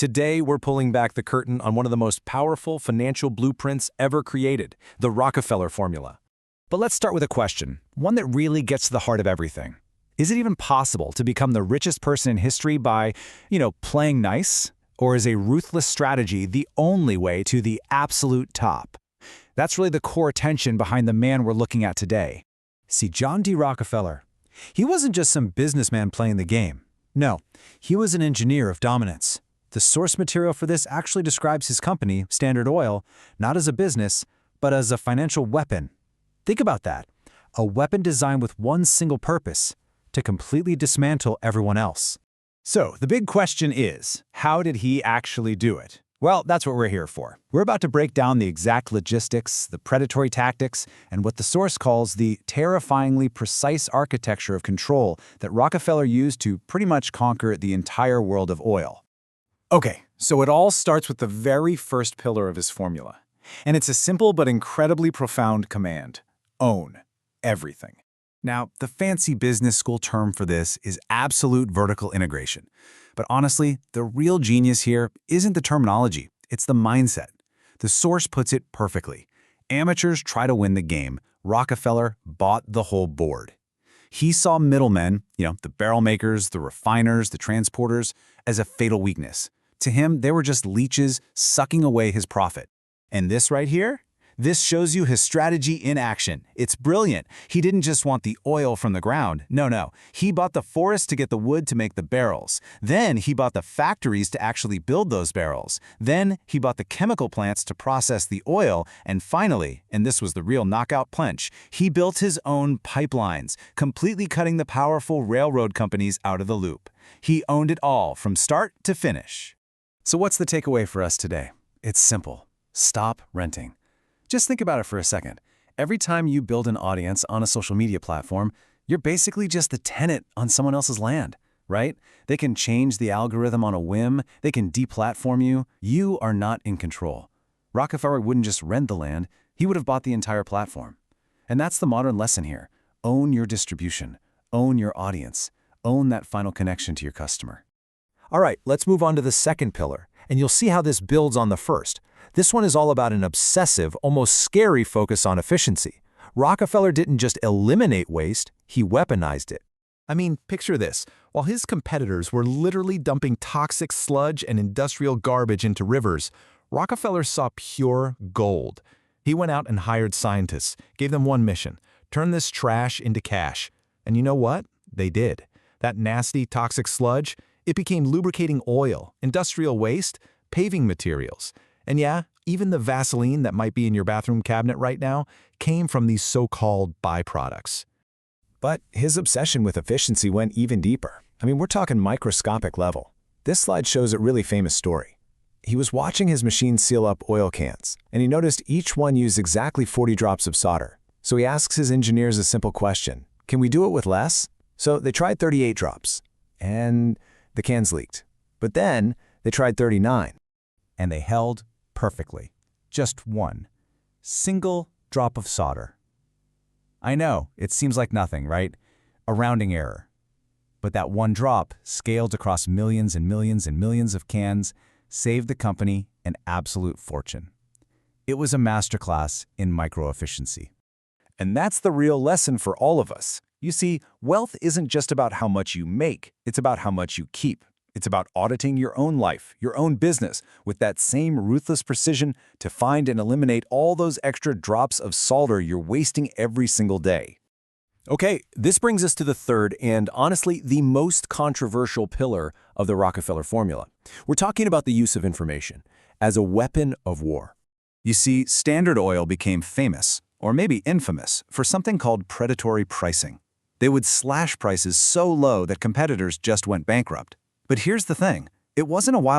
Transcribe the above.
Today, we're pulling back the curtain on one of the most powerful financial blueprints ever created, the Rockefeller formula. But let's start with a question, one that really gets to the heart of everything. Is it even possible to become the richest person in history by, playing nice? Or is a ruthless strategy the only way to the absolute top? That's really the core tension behind the man we're looking at today. See, John D. Rockefeller, he wasn't just some businessman playing the game. No, he was an engineer of dominance. The source material for this actually describes his company, Standard Oil, not as a business, but as a financial weapon. Think about that. A weapon designed with one single purpose, to completely dismantle everyone else. So, the big question is, how did he actually do it? Well, that's what we're here for. We're about to break down the exact logistics, the predatory tactics, and what the source calls the terrifyingly precise architecture of control that Rockefeller used to pretty much conquer the entire world of oil. Okay, so it all starts with the very first pillar of his formula. And it's a simple but incredibly profound command: own everything. Now, the fancy business school term for this is absolute vertical integration. But honestly, the real genius here isn't the terminology, it's the mindset. The source puts it perfectly. Amateurs try to win the game. Rockefeller bought the whole board. He saw middlemen, the barrel makers, the refiners, the transporters, as a fatal weakness. To him, they were just leeches sucking away his profit. And this right here? This shows you his strategy in action. It's brilliant. He didn't just want the oil from the ground. No. He bought the forest to get the wood to make the barrels. Then he bought the factories to actually build those barrels. Then he bought the chemical plants to process the oil. And finally, and this was the real knockout punch, he built his own pipelines, completely cutting the powerful railroad companies out of the loop. He owned it all from start to finish. So what's the takeaway for us today? It's simple. Stop renting. Just think about it for a second. Every time you build an audience on a social media platform, you're basically just the tenant on someone else's land, right? They can change the algorithm on a whim. They can deplatform you. You are not in control. Rockefeller wouldn't just rent the land. He would have bought the entire platform. And that's the modern lesson here. Own your distribution. Own your audience. Own that final connection to your customer. All right, let's move on to the second pillar, and you'll see how this builds on the first. This one is all about an obsessive, almost scary focus on efficiency. Rockefeller didn't just eliminate waste, he weaponized it. I mean, picture this. While his competitors were literally dumping toxic sludge and industrial garbage into rivers, Rockefeller saw pure gold. He went out and hired scientists, gave them one mission: turn this trash into cash. And you know what? They did. That nasty, toxic sludge, it became lubricating oil, industrial waste, paving materials. And yeah, even the Vaseline that might be in your bathroom cabinet right now came from these so-called byproducts. But his obsession with efficiency went even deeper. I mean, we're talking microscopic level. This slide shows a really famous story. He was watching his machine seal up oil cans, and he noticed each one used exactly 40 drops of solder. So he asks his engineers a simple question: can we do it with less? So they tried 38 drops, and the cans leaked. But then they tried 39, and they held perfectly. Just one single drop of solder. I know, it seems like nothing, right? A rounding error. But that one drop, scaled across millions and millions and millions of cans, saved the company an absolute fortune. It was a masterclass in micro-efficiency. And that's the real lesson for all of us. You see, wealth isn't just about how much you make, it's about how much you keep. It's about auditing your own life, your own business, with that same ruthless precision to find and eliminate all those extra drops of solder you're wasting every single day. Okay, this brings us to the third and, honestly, the most controversial pillar of the Rockefeller formula. We're talking about the use of information as a weapon of war. You see, Standard Oil became famous, or maybe infamous, for something called predatory pricing. They would slash prices so low that competitors just went bankrupt. But here's the thing, it wasn't a wild